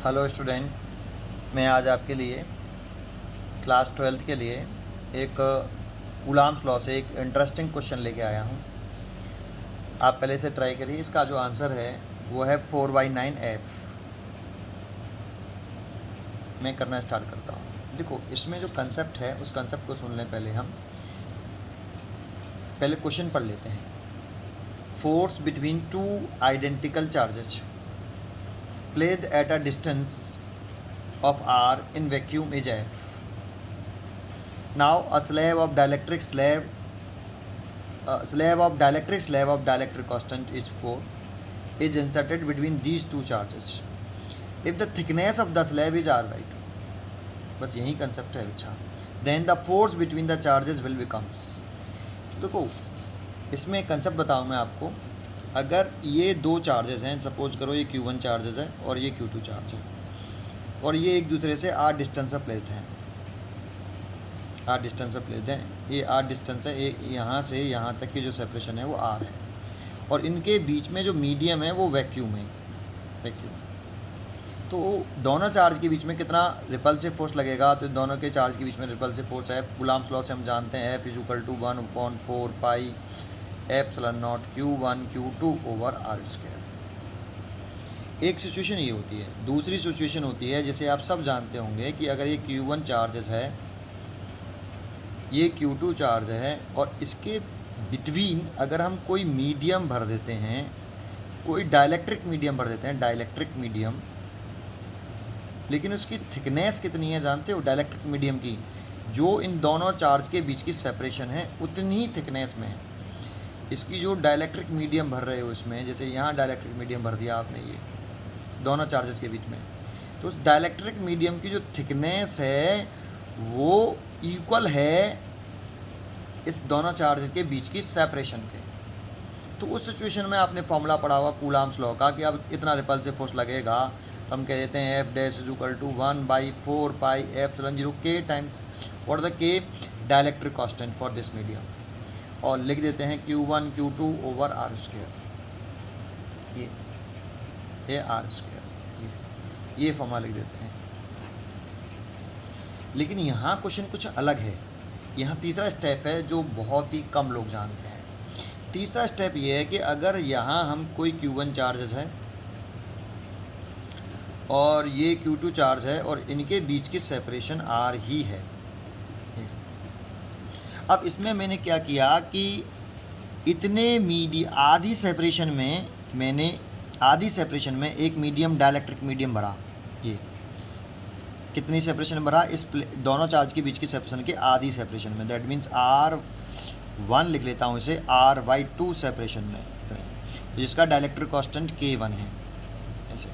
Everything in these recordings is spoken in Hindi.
हेलो स्टूडेंट, मैं आज आपके लिए क्लास 12th के लिए एक कूलाम्स लॉ से एक इंटरेस्टिंग क्वेश्चन लेके आया हूँ। आप पहले इसे ट्राई करिए। इसका जो आंसर है वो है 4/9F। मैं करना स्टार्ट करता हूँ। देखो, इसमें जो कंसेप्ट है उस कंसेप्ट को सुन लें पहले हम। पहले क्वेश्चन पढ़ लेते हैं। Force between two identical charges placed at a distance of R in vacuum is F. Now a slab of dielectric constant is 4 is inserted between these two charges. If the thickness of the slab is R/2, बस यही कंसेप्ट है। अच्छा, then the force between the charges will becomes। देखो, इसमें कंसेप्ट बताऊँ मैं आपको। अगर ये दो चार्जेस हैं, सपोज करो ये Q1 चार्जेस है और ये Q2 चार्ज है, और ये एक दूसरे से आर डिस्टेंस पर प्लेस्ड हैं। आर डिस्टेंस पर प्लेस्ड हैं, ये आर डिस्टेंस है। एक यहाँ से यहाँ तक की जो सेपरेशन है वो आर है, और इनके बीच में जो मीडियम है वो वैक्यूम है। तो दोनों चार्ज के बीच में कितना रिपल्सिव फोर्स लगेगा? तो दोनों के चार्ज के बीच में रिपल्सिव फोर्स है, कूलाम्स लॉ से हम जानते हैं, F = 1/4πε0 Q1 Q2 / R²। एक सिचुएशन ये होती है। दूसरी सिचुएशन होती है, जिसे आप सब जानते होंगे, कि अगर ये Q1 चार्जेस है, ये Q2 चार्ज है, और इसके बिटवीन अगर हम कोई मीडियम भर देते हैं, कोई डाइलेक्ट्रिक मीडियम भर देते हैं, डाइलेक्ट्रिक मीडियम, लेकिन उसकी थिकनेस कितनी है जानते हो? डाइलेक्ट्रिक मीडियम की जो इन दोनों चार्ज के बीच की सेपरेशन है उतनी ही थिकनेस में है। इसकी जो डाइलेक्ट्रिक मीडियम भर रहे हो इसमें, जैसे यहाँ डाइलेक्ट्रिक मीडियम भर दिया आपने ये दोनों चार्जेस के बीच में, तो उस डाइलेक्ट्रिक मीडियम की जो थिकनेस है वो इक्वल है इस दोनों चार्जेस के बीच की सेपरेशन के। तो उस सिचुएशन में आपने फॉर्मूला पढ़ा हुआ कूलाम्स लॉ का, कि अब इतना रिपल्सिव फोर्स लगेगा, तो हम कह देते हैं F' = 1/4πε0 K times what the K dielectric constant for this medium, और लिख देते हैं Q1 Q2 / R²। ये R², ये फॉर्मूला लिख देते हैं। लेकिन यहाँ क्वेश्चन कुछ अलग है। यहाँ तीसरा स्टेप है जो बहुत ही कम लोग जानते हैं। तीसरा स्टेप ये है कि अगर यहाँ हम कोई Q1 चार्जेस है और ये Q2 चार्ज है, और इनके बीच की सेपरेशन R ही है। अब इसमें मैंने क्या किया कि आधी सेपरेशन में एक मीडियम डाइलेक्ट्रिक मीडियम भरा। ये कितनी सेपरेशन भरा? इस दोनों चार्ज के बीच की सेपरेशन के आधी सेपरेशन में, दैट मीन्स R1 लिख लेता हूँ इसे, R/2 सेपरेशन में, जिसका डाइलेक्ट्रिक कांस्टेंट K1 है ऐसे।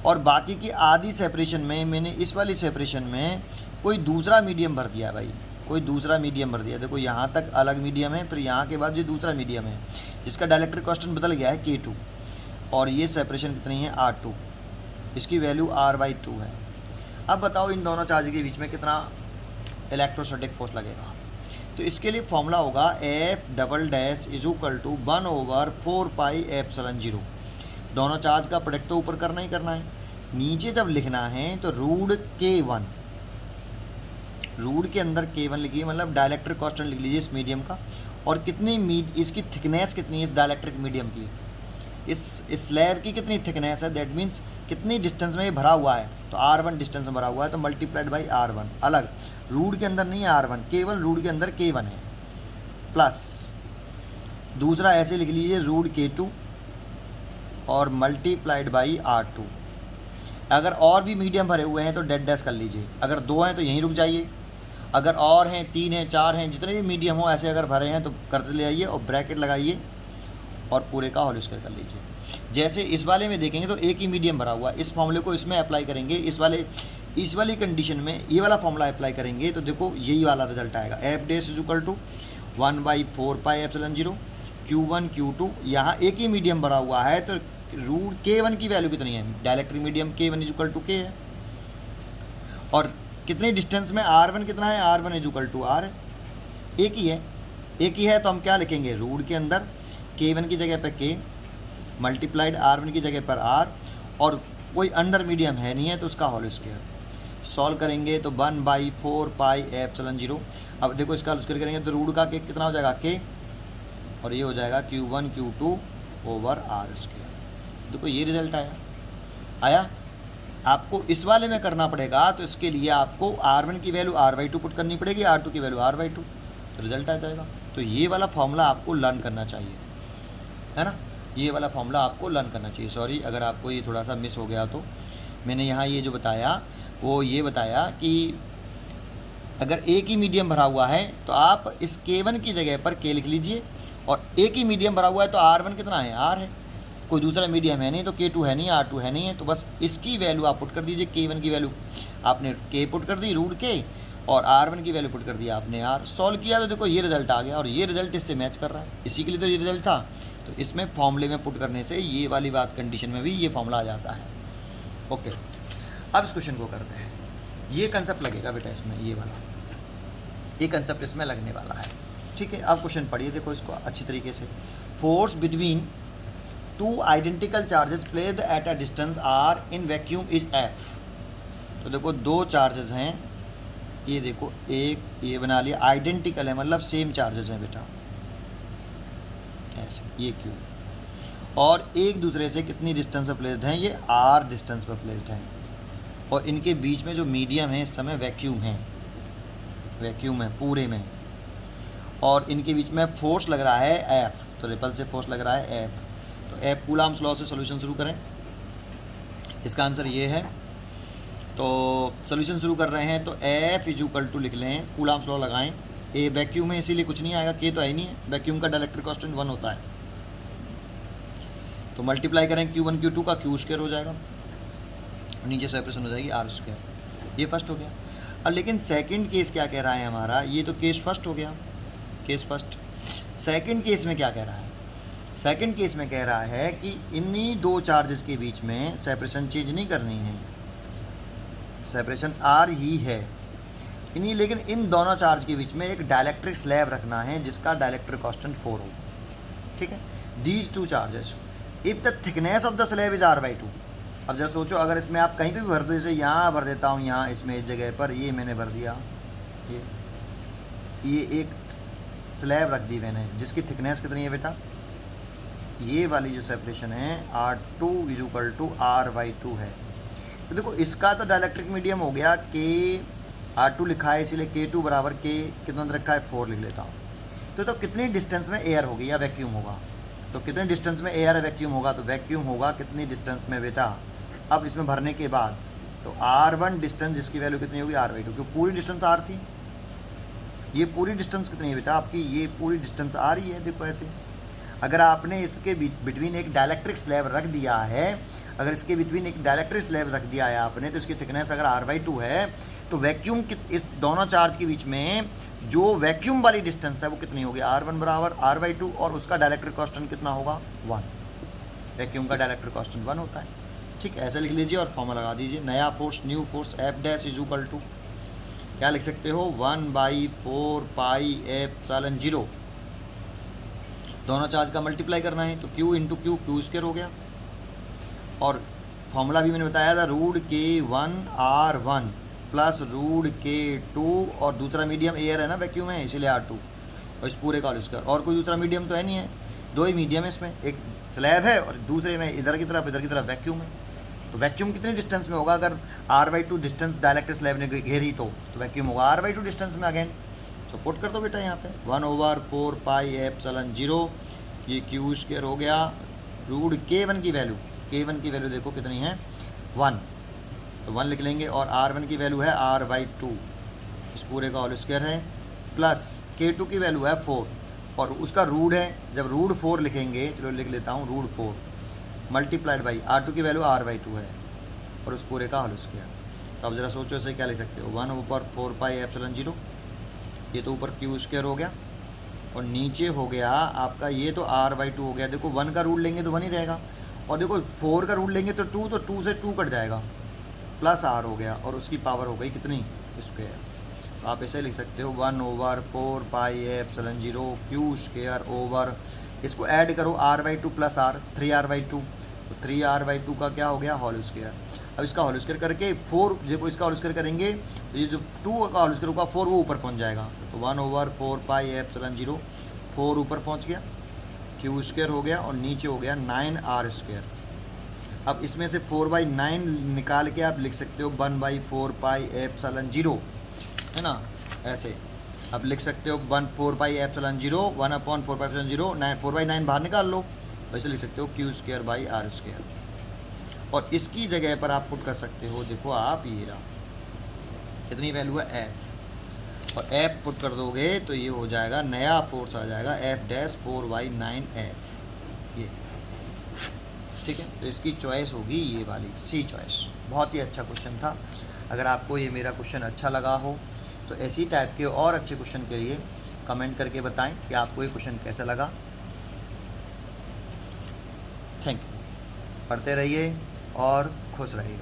और बाकी की आधी सेपरेशन में मैंने इस वाली सेपरेशन में कोई दूसरा मीडियम भर दिया भाई, कोई दूसरा मीडियम भर दिया। देखो, यहाँ तक अलग मीडियम है, फिर यहाँ के बाद ये दूसरा मीडियम है जिसका डाइलेक्ट्रिक कांस्टेंट बदल गया है K2, और ये सेपरेशन कितनी है? R2, इसकी वैल्यू R/2 है। अब बताओ इन दोनों चार्ज के बीच में कितना इलेक्ट्रोस्टैटिक फोर्स लगेगा? तो इसके लिए फॉर्मूला होगा F" = 1/4πε0। दोनों चार्ज का प्रोडक्ट तो ऊपर करना ही करना है, नीचे जब लिखना है तो रूट K1, रूट के अंदर K1 लिखिए, मतलब डाइलेक्ट्रिक कांस्टेंट लिख लीजिए इस मीडियम का, और कितनी इसकी थिकनेस कितनी है इस डाइलेक्ट्रिक मीडियम की, इस स्लैब की कितनी थिकनेस है, दैट मीन्स कितनी डिस्टेंस में ये भरा हुआ है। तो R1 डिस्टेंस में भरा हुआ है, तो मल्टीप्लाइड बाई R1, अलग रूट के अंदर नहीं है R1, केवल रूट के अंदर K1 है, प्लस दूसरा ऐसे लिख लीजिए रूट K2 और मल्टीप्लाइड बाई R2। अगर और भी मीडियम भरे हुए हैं तो डैश कर लीजिए, अगर 2 हैं तो यहीं रुक जाइए, अगर और हैं 3 हैं 4 हैं, जितने भी मीडियम हो ऐसे अगर भरे हैं तो करते ले आइए, और ब्रैकेट लगाइए और पूरे का होल स्क्वायर कर लीजिए। जैसे इस वाले में देखेंगे तो एक ही मीडियम भरा हुआ है, इस फॉर्मूले को इसमें अप्लाई करेंगे, इस वाली कंडीशन में ये वाला फॉर्मूला अप्लाई करेंगे तो देखो यही वाला रिजल्ट आएगा। F' = 1/4πε0 Q1 Q2, यहाँ एक ही मीडियम भरा हुआ है, तो रूट K1 की वैल्यू कितनी है? डाइलेक्ट्रिक मीडियम K1 = K है, और कितनी डिस्टेंस में R1 कितना है? R1 = R है, एक ही है, तो हम क्या लिखेंगे? रूट के अंदर K1 की जगह पर K मल्टीप्लाइड R1 की जगह पर R, और कोई अंडर मीडियम है नहीं है तो उसका होल स्क्वायर। सॉल्व करेंगे तो 1/4πε0। अब देखो इसका होल स्क्वायर करेंगे तो रूट का के कितना हो जाएगा के, और ये हो जाएगा Q1 Q2 over are square. देखो ये रिजल्ट आया। आपको इस वाले में करना पड़ेगा तो इसके लिए आपको R1 की वैल्यू R/2 पुट करनी पड़ेगी, R2 की वैल्यू R/2, तो रिजल्ट आ जाएगा। तो ये वाला फॉर्मूला आपको लर्न करना चाहिए, है ना, ये वाला फॉर्मूला आपको लर्न करना चाहिए। सॉरी अगर आपको ये थोड़ा सा मिस हो गया तो मैंने यहाँ ये जो बताया वो ये बताया कि अगर एक ही मीडियम भरा हुआ है तो आप इस K1 की जगह पर K लिख लीजिए, और एक ही मीडियम भरा हुआ है तो R1 कितना है, R है, कोई दूसरा मीडियम है नहीं तो K2 है नहीं, R2 है नहीं है, तो बस इसकी वैल्यू आप पुट कर दीजिए। K1 की वैल्यू आपने K पुट कर दी रूट के, और R1 की वैल्यू पुट कर दिया आपने R। सॉल्व किया तो देखो ये रिजल्ट आ गया, और ये रिजल्ट इससे मैच कर रहा है, इसी के लिए तो ये रिजल्ट था। तो इसमें फॉर्मूले में पुट करने से ये वाली बात कंडीशन में भी ये फॉर्मूला आ जाता है। ओके, अब इस क्वेश्चन को करते हैं। ये कंसेप्ट लगेगा बेटा इसमें, ये वाला ये कंसेप्ट इसमें लगने वाला है, ठीक है। अब क्वेश्चन पढ़िए, देखो इसको अच्छी तरीके से। Force between two identical charges placed at a distance are in vacuum is F। तो देखो दो चार्जेस हैं, ये देखो एक ये बना लिया, आइडेंटिकल है मतलब सेम चार्जेस हैं बेटा, ऐसे ये क्यू, और एक दूसरे से कितनी डिस्टेंस पर प्लेस्ड हैं, ये R डिस्टेंस पर प्लेस्ड हैं, और इनके बीच में जो मीडियम है इस समय वैक्यूम है पूरे में, और इनके बीच में फोर्स लग रहा है F, तो रिपल से फोर्स लग रहा है F। तो F कूलाम्स लॉ से सॉल्यूशन शुरू करें, इसका आंसर ये है। तो सॉल्यूशन शुरू कर रहे हैं तो F = लिख लें, कूलाम्स लॉ लगाएं, ए वैक्यूम है इसीलिए कुछ नहीं आएगा, K तो है ही नहीं है, वैक्यूम का डाइलेक्ट्रिक कांस्टेंट 1 होता है। तो मल्टीप्लाई करें Q1 Q2 का, Q² हो जाएगा, नीचे सेपरेशन हो जाएगी R²। ये फर्स्ट हो गया। अब लेकिन सेकंड केस क्या कह रहा है हमारा, ये तो केस फर्स्ट हो गया, केस फर्स्ट। सेकंड केस में क्या कह रहा है, सेकंड केस में कह रहा है कि इन्हीं दो चार्जेस के बीच में सेपरेशन चेंज नहीं करनी है, सेपरेशन R ही है इन्हीं, लेकिन इन दोनों चार्ज के बीच में एक डाइलेक्ट्रिक स्लैब रखना है जिसका डाइलेक्ट्रिक कांस्टेंट 4 हो, ठीक है। These two charges if the thickness of the slab is R/2। अब जरा सोचो, अगर इसमें आप कहीं पे भी भर दो, जैसे यहाँ भर देता हूँ, यहाँ इसमें इस जगह पर ये मैंने भर दिया, ये एक स्लैब रख दी मैंने जिसकी थिकनेस कितनी है बेटा, ये वाली जो सेपरेशन है R2 = R/2 है। तो देखो इसका तो डाइलेक्ट्रिक मीडियम हो गया, R2 लिखा है इसीलिए K2 = K कितना रखा है 4 लिख लेता हूँ। तो कितनी डिस्टेंस में एयर होगी या वैक्यूम होगा, तो कितने डिस्टेंस में एयर वैक्यूम होगा, तो वैक्यूम होगा कितनी डिस्टेंस में बेटा। अब इसमें भरने के बाद तो R1 डिस्टेंस जिसकी वैल्यू कितनी होगी R/2, क्योंकि पूरी डिस्टेंस R थी, ये पूरी डिस्टेंस कितनी है बेटा आपकी, ये पूरी डिस्टेंस R ही है। देखो ऐसे अगर आपने इसके बिटवीन एक डाइलेक्ट्रिक स्लैब रख दिया है, अगर इसके बिटवीन एक डाइलेक्ट्रिक स्लैब रख दिया है आपने, तो इसकी थिकनेस अगर R/2 है तो वैक्यूम इस दोनों चार्ज के बीच में जो वैक्यूम वाली डिस्टेंस है वो कितनी होगी, R1 = R/2, और उसका डाइलेक्ट्रिक कांस्टेंट कितना होगा 1। वैक्यूम का डाइलेक्ट्रिक कांस्टेंट 1 होता है, ठीक है। ऐसे लिख लीजिए और फॉर्मूला लगा दीजिए, नया फोर्स न्यू फोर्स F' = क्या लिख सकते हो 1/4πε0। दोनों चार्ज का मल्टीप्लाई करना है तो Q × Q, Q² हो गया, और फॉर्मूला भी मैंने बताया था √K1 R1 प्लस √K2, और दूसरा मीडियम एयर है ना, वैक्यूम है इसीलिए R2, और इस पूरे का होल स्क्वायर, और कोई दूसरा मीडियम तो है नहीं है, दो ही मीडियम है इसमें, एक स्लैब है और दूसरे में इधर की तरफ वैक्यूम है। तो वैक्यूम कितने डिस्टेंस में होगा, अगर R/2 डिस्टेंस डाइलेक्ट्रिक स्लैब ने घेरी तो वैक्यूम होगा R/2 डिस्टेंस में अगेन। सो पुट कर दो बेटा यहाँ पे 1/4πε0, ये Q² हो गया, √K1 की वैल्यू, K1 की वैल्यू देखो कितनी है 1, तो 1 लिख लेंगे, और R1 की वैल्यू है R/2, इस पूरे का होल स्क्वायर है, प्लस K2 की वैल्यू है 4, और उसका रूट है, जब √4 लिखेंगे, चलो लिख लेता हूँ √4 मल्टीप्लाइड बाई R2 की वैल्यू R/2 है, और उस पूरे का होल स्क्वायर। तो अब ज़रा सोचो इसे क्या लिख सकते हो, 1/4πε0, ये तो ऊपर Q² हो गया, और नीचे हो गया आपका ये तो R/2 हो गया। देखो 1 का रूट लेंगे तो 1 ही रहेगा, और देखो 4 का रूट लेंगे तो 2, तो 2 से 2 कट जाएगा, प्लस R हो गया, और उसकी पावर हो गई कितनी स्क्वायर। तो आप ऐसे लिख सकते हो 1/4πε0 Q² ओवर, इसको ऐड करो R/2 प्लस R, 3R/2 तो 3r/2 का क्या हो गया होल स्क्वायर। अब इसका होल स्क्वायर करके 4 देखो इसका होल स्क्वायर करेंगे तो ये जो 2 का होल स्क्वायर होगा 4 वो ऊपर पहुंच जाएगा, तो 1/4πε0 4 ऊपर पहुंच गया, क्यू स्क्वायर हो गया और नीचे हो गया 9r²। अब इसमें से 4/9 निकाल के आप लिख सकते हो 1/4πε0, है ना, ऐसे अब लिख सकते हो 4πε0 1/4πε0 4/9 बाहर निकाल लो, वैसे लिख सकते हो Q²/r²। और इसकी जगह पर आप पुट कर सकते हो, देखो आप ये रहा कितनी वैल्यू है F, और F पुट कर दोगे तो ये हो जाएगा नया फोर्स आ जाएगा F-4/9F, ये ठीक है। तो इसकी चॉइस होगी ये वाली सी चॉइस। बहुत ही अच्छा क्वेश्चन था। अगर आपको ये मेरा क्वेश्चन अच्छा लगा हो तो ऐसी टाइप के और अच्छे क्वेश्चन के लिए कमेंट करके बताएं कि आपको ये क्वेश्चन कैसा लगा। Thank you. पढ़ते रहिए और खुश रहिए।